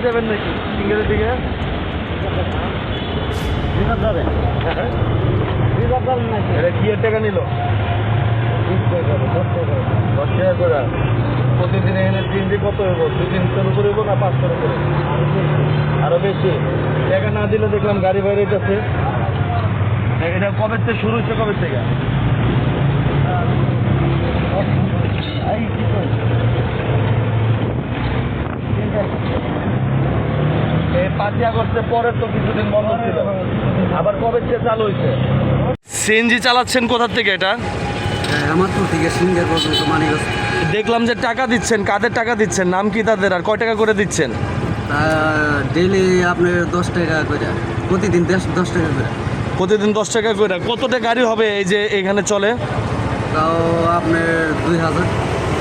যাবেন নাকি সিঙ্গেলের দিকে? এটা কি এর টাকা নিল? 10 টাকা করে। প্রতিদিন এখানে সিএনজি কত হইব? 2-300 উপরে হইব না 500 উপরে? আরো বেশি। টাকা না দিলে দেখলাম গাড়ি বাইরে যাচ্ছে। এটা কবে থেকে শুরু হচ্ছে? কবে থেকে? 5 আগস্টের পরে তো কিছুদিন বন্ধ ছিল, আবার কবে থেকে চালু হয়েছে? সিএনজি চালাচ্ছেন কোথা থেকে এটা? আমার তো থেকে সিঙ্গার পর্যন্ত মানিকগঞ্জ। দেখলাম যে টাকা দিচ্ছেন, কাদের টাকা দিচ্ছেন, নাম কি তাদের, আর কয় টাকা করে দিচ্ছেন? ডেইলি আপনার 10 টাকা করে, প্রতিদিন 10 টাকা করে। প্রতিদিন 10 টাকা করে। কতটা গাড়ি হবে এই যে এখানে চলে? তাও আপনার 2000।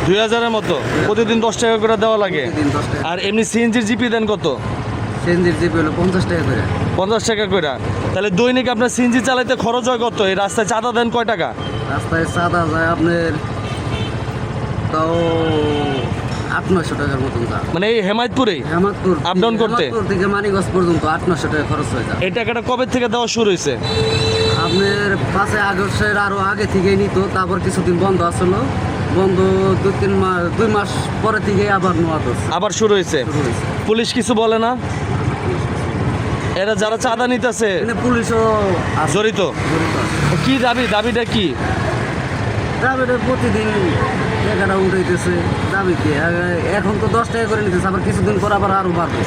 2000-এর মতো। প্রতিদিন 10 টাকা করে দেওয়া লাগে। প্রতিদিন 10 টাকা। আর এমনি সিএনজির জিপি দেন কত? সিএনজির জিপি হলো 50 টাকা করে। 50 টাকা করে। তাহলে দৈনিক আপনার সিএনজি চালাইতে খরচ হয় কত? এই রাস্তায় চাঁদা দেন কয় টাকা? রাস্তায় চাঁদা যায় আপনার তাও 800-900 টাকার মতন যায়। মানে এই হেমায়তপুরেই হেমাদপুর আপ ডাউন করতে? হেমাদপুর থেকে মানিকগঞ্জ পর্যন্ত 800-900 টাকা খরচ হয়ে যায়। এই টাকাটা কবে থেকে দেওয়া শুরু হয়েছে? আপনার 5 আগস্টের আরও আগে থেকেই নিত, তারপর কিছুদিন বন্ধ আসলো। বন্ধ 2 মাস পরে থেকে আবার নেওয়া হচ্ছে। আবার শুরু হয়েছে। পুলিশ কিছু বলে না? এরা যারা চাঁদা নিতেছে এখানে পুলিশও জড়িত? কি দাবিটা কি? দাবিটা প্রতিদিন টাকাটা উঠাইতেছে। দাবি কি? এখন তো 10 টাকা করে নিতেছে, আবার কিছুদিন পর আবার আরো বাড়বে,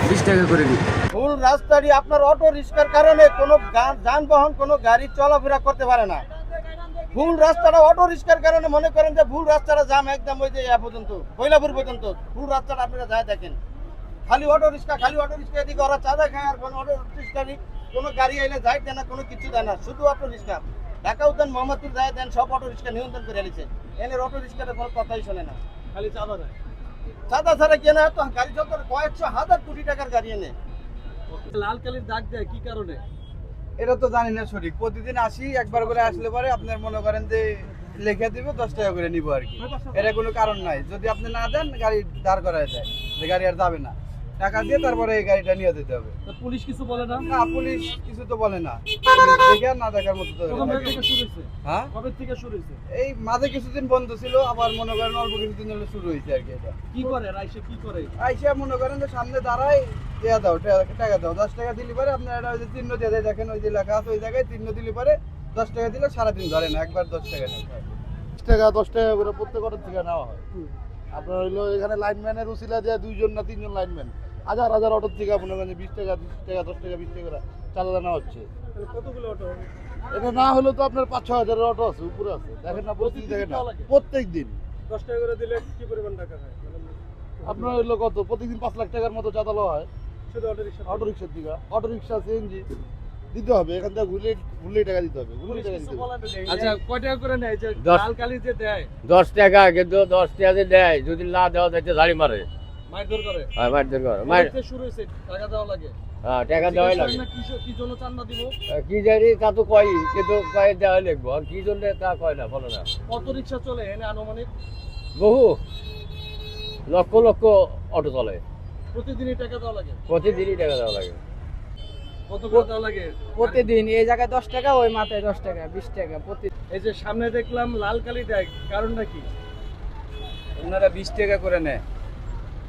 20 টাকা করে নিতে। ভুল রাস্তাটি আপনার অটো রিক্সার কারণে কোনো যানবাহন কোনো গাড়ি চলাফেরা করতে পারে না। ভুল রাস্তাটা অটো রিক্সার কারণে মনে করেন যে ভুল রাস্তাটা জাম একদম ওই যে পর্যন্ত কৈলাপুর পর্যন্ত ভুল রাস্তাটা আপনারা যায় দেখেন। খালি অটো রিক্সা এদিকে ওরা চাঁদা খায়, আর কোনো অটো রিক্সা কোনো গাড়ি আইলে যায় দেয় না, কোনো কিছু দেয় না, শুধু অটো রিক্সা। ঢাকা উদ্যান মোহাম্মদপুর যায় দেন, সব অটো রিক্সা নিয়ন্ত্রণ করে এলিছে। এনে অটো রিক্সাটা কোনো কথাই শোনে না, খালি চাঁদা দেয়। চাঁদা ছাড়া কেনা তো গাড়ি চলতে কয়েকশো হাজার কোটি টাকার গাড়ি এনে। লাল কালির দাগ দেয় কি কারণে? এটা তো জানি না সঠিক। প্রতিদিন আসি, একবার করে আসলে পরে আপনার মনে করেন যে লিখে দিব 10 টাকা করে নিব আর কি। এটা কোনো কারণ নাই। যদি আপনি না দেন গাড়ি দাঁড় করায় যায়, যে গাড়ি আর যাবে না। টাকা দিয়ে তারপরে এই গাড়িটা নিয়ে যেতে হবে। পুলিশ কিছু বলে না? না, পুলিশ কিছু তো বলে না। দেখে আর না দেখার মতো তো। হ্যাঁ, কবে থেকে শুরু হয়েছে? এই মাঝে কিছুদিন বন্ধ ছিল, আবার মনে করেন অল্প কিছুদিন হলে শুরু হয়েছে আর কি। এটা কি করে রাইসে কি করে? আইসা মনে করেন যে সামনে দাঁড়ায়, টাকা দাও, 10 টাকা দিলে পরে আপনার এটা ওই যে চিহ্ন দিয়ে দেয়, দেখেন ওই যে লেখা আছে ওই জায়গায় চিহ্ন দিলে পরে 10 টাকা দিলে সারাদিন ধরে না, একবার 10 টাকা নেয়। 10 টাকা করে প্রত্যেক অটো থেকে নেওয়া হয়। আপনার হইলো এখানে লাইনম্যানের উসিলা দেওয়া 2জন না 3জন লাইনম্যান হাজার অটো থেকে আপনার 20 টাকা 30 টাকা 10 টাকা 20 টাকা করে চাঁদা নেওয়া হচ্ছে। কতগুলো অটো? এটা না হলেও তো আপনার 5-6 হাজারের অটো আছে, উপরে আছে, দেখেন না পরিস্থিতি দেখেন না। প্রত্যেক দিন 10 টাকা করে দিলে কি পরিমাণ টাকা হয়? আপনার হইলো কত প্রতিদিন 5 লাখ টাকার মতো চাঁদা লওয়া হয় শুধু অটো রিক্সা? অটো রিক্সার দিকে। অটো রিক্সা সিএনজি দিতে হবে, এখান থেকে ঘুরলেই টাকা দিতে হবে, ঘুরলেই টাকা দিতে হবে। আচ্ছা কয় টাকা করে নেয় যে লাল কালি যে দেয়? 10 টাকা, কিন্তু 10 টাকা যে দেয় যদি না দেওয়া যাইতে ঝাড়ি মারে, মারধর করে? হ্যাঁ মারধর করে। কবে থেকে শুরু হয়েছে টাকা দেওয়া লাগে? হ্যাঁ টাকা দেওয়াই লাগে। কি জন্য চাঁদা দিব? কি জানি তা তো কয়, কিন্তু কয় দেওয়াই লাগবো। আর কি জন্য তা কয় না, বলো না। কত রিক্সা চলে এনে আনুমানিক? বহু লক্ষ লক্ষ অটো চলে, প্রতিদিনই টাকা দেওয়া লাগে? প্রতিদিনই টাকা দেওয়া লাগে। কত করে দেওয়া লাগে? প্রতিদিন এই জায়গায় 10 টাকা, ওই মাথায় 10 টাকা 20 টাকা প্রতি। এই যে সামনে দেখলাম লাল কালি দেয়, কারণটা কি? ওনারা 20 টাকা করে নেয়।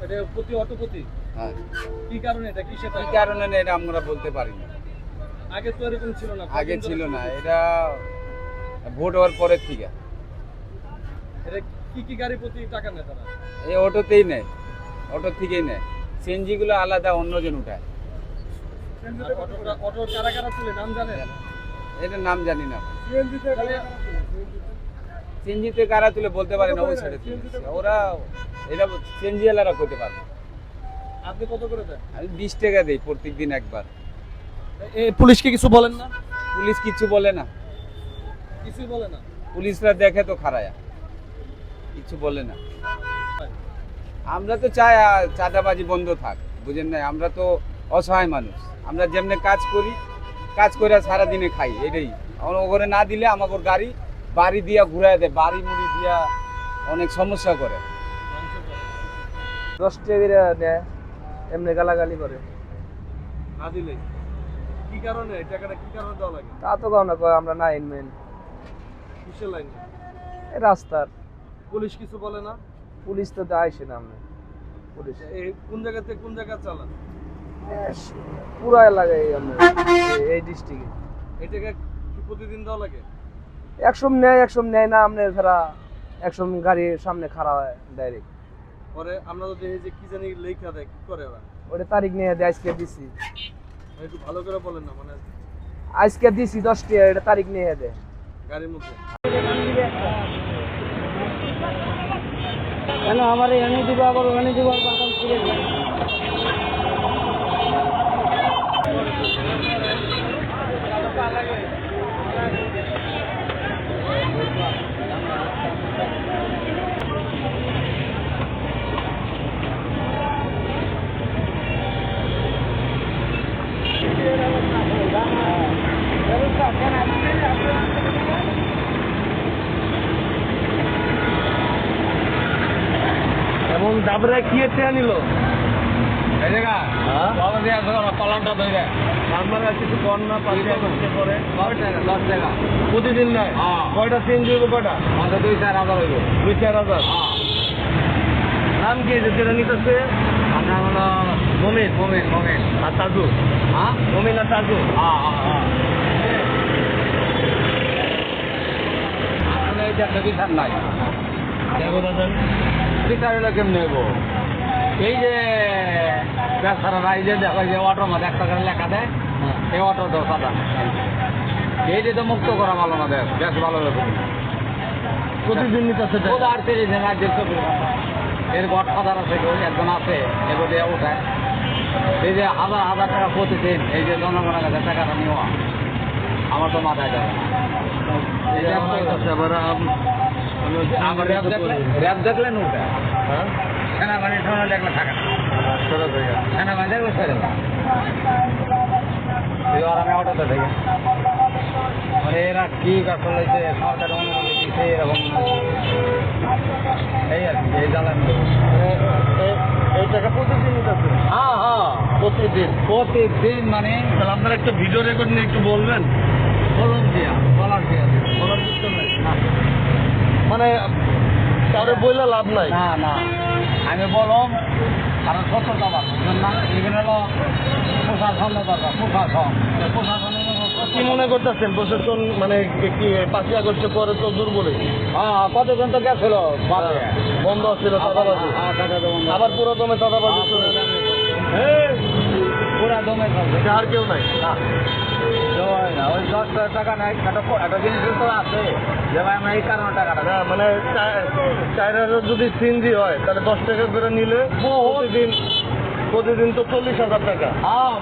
এটা প্রতি অটো প্রতি? হ্যাঁ, কি কারণে এটা, কি সেটা? কি কারণে নেয় এটা আমরা বলতে পারি না। আগে তো এরকম ছিল না? আগে ছিল না, এটা ভোট হওয়ার পরের থেকে। এটা কি গাড়ি প্রতি টাকা নেয় তারা? এই অটোতেই নেয়, অটো থেকেই নেয়। সিএনজি গুলো আলাদা অন্যজন উঠায়। অটো কারা কারা তুলে নাম জানেন? এটার নাম জানি না। সিএনজিতে কারা তুলে বলতে পারে না, ওই সাইডে তুলে ওরা, এটা সিএনজি ওয়ালারা করতে পারে। আপনি কত করে দেন? আমি 20 টাকা দিই প্রত্যেকদিন একবার। পুলিশকে কিছু বলেন না? পুলিশ কিছু বলে না, কিছুই বলে না? পুলিশরা দেখে তো খারায়া, কিছু বলে না। আমরা তো চাই চাঁদাবাজি বন্ধ থাক, বুঝেন না? আমরা তো অসহায় মানুষ, আমরা যেমনি কাজ করি, কাজ করে সারাদিনে খাই, এটাই। ওখানে না দিলে আমাকে গাড়ি বাড়ি দিয়া ঘুরাই দেয়, বাড়ি মুড়ি দিয়া অনেক সমস্যা করে। 10 টাকা করে নেয়। এমনি গালাগালি করে। না দিলে কি কারণে এই টাকাটা কি কারণে দেওয়া লাগে? তা তো কারণে কয় আমরা লাইনম্যান, কিসের লাইন? রাস্তার। পুলিশ কিছু বলে না? পুলিশ তো আসে না, আমরা পুলিশ এই কোন জায়গা থেকে কোন জায়গা চালান? পুরো এলাকায় আমরা এই ডিস্ট্রিক্টে। এই টাকা কি প্রতিদিন দেওয়া লাগে? একশো নেয় না, আপনার ফেরা 100 গাড়ির সামনে খাড়া হয় ডাইরেক্ট। পরে আমরা তো দেখি যে কি জানি লেখা দেয়, কি করে ওরা? ওটা তারিখ নিয়ে দেয়, আজকে দিছি। একটু ভালো করে বলেন না, মানে আজকে দিছি 10টা, এটা তারিখ নিয়ে দেয় গাড়ির মধ্যে। কেন আমার এনে দিব, আবার ওখানে দিব, বাদাম ছিঁড়ে দেয়। এমন দাবরা কি এতে আনিল? এই জায়গা বাবা দিয়ে আসো কলমটা ধরে নাম্বার আছে কিছু কর না, পাশে আসতে পরে 10 টাকা প্রতিদিন নয়। কয়টা চেঞ্জ হইব? কয়টা? আমাদের 2-4 হাজার হইব। 2-4 হাজার। নাম কি যেটা নিতেছে? আমরা হলো মমিন আর তাজু। মমিন আর তাজু। আসলে এই যে বিচার নাই, দেখো দাদা বিচার হলো কেমনি হইব? এই যে ব্যবসারা এই যে দেখো, যে অটোর মধ্যে 1 টাকার লেখা দেয়, এই অটো তো সাদা, এই যে তো মুক্ত করা ভালো না, বেশ ভালো হবে। প্রতিদিন নিতেছে আর 30 দিন রাজ্যের 24 ঘন্টা। এর গড় সাদার আছে, কেউ একজন আছে, এগুলো দিয়ে উঠায়। এই যে হাজার টাকা প্রতিদিন, এই যে জনগণের কাছে টাকাটা নেওয়া, আমার তো মাথায় যাবে না। আবার র্যাব দেখলেন উঠে, সেনাবাহিনী থানা দেখলে থাকে না, সেনাবাহিনী দেখলে ছেড়ে না। আমি অটোতে থেকে মানে এরা কি আসলে যে সরকার অনুমতি দিচ্ছে এরকম এই আর কি, এই জ্বালান। এই টাকা প্রতিদিন নিতেছে? হ্যাঁ প্রতিদিন। মানে তাহলে আপনারা একটু ভিডিও রেকর্ড নিয়ে একটু বলবেন। বলার কিছু নাই, মানে কারো বললে লাভ নাই। না আমি বললাম কারণ সত্যতা না, এখানে হলো প্রশাসন দরকার। কি মনে করতেছেন প্রশাসন মানে কি 5 আগস্টের পরে তো দুর্বলে? কতজন তো গেছিল, বন্ধ ছিল চাঁদাবাজি, আবার পুরো দমে চাঁদাবাজি পুরা দমে চলছে, আর কেউ নাই। ওই 10 টাকা নাই, একটা জিনিস তো আছে যে ভাই আমরা এই কারণে টাকাটা না, মানে 4,000 যদি সিএনজি হয় তাহলে 10 টাকা করে নিলে প্রতিদিন তো 40,000 টাকা। হ্যাঁ,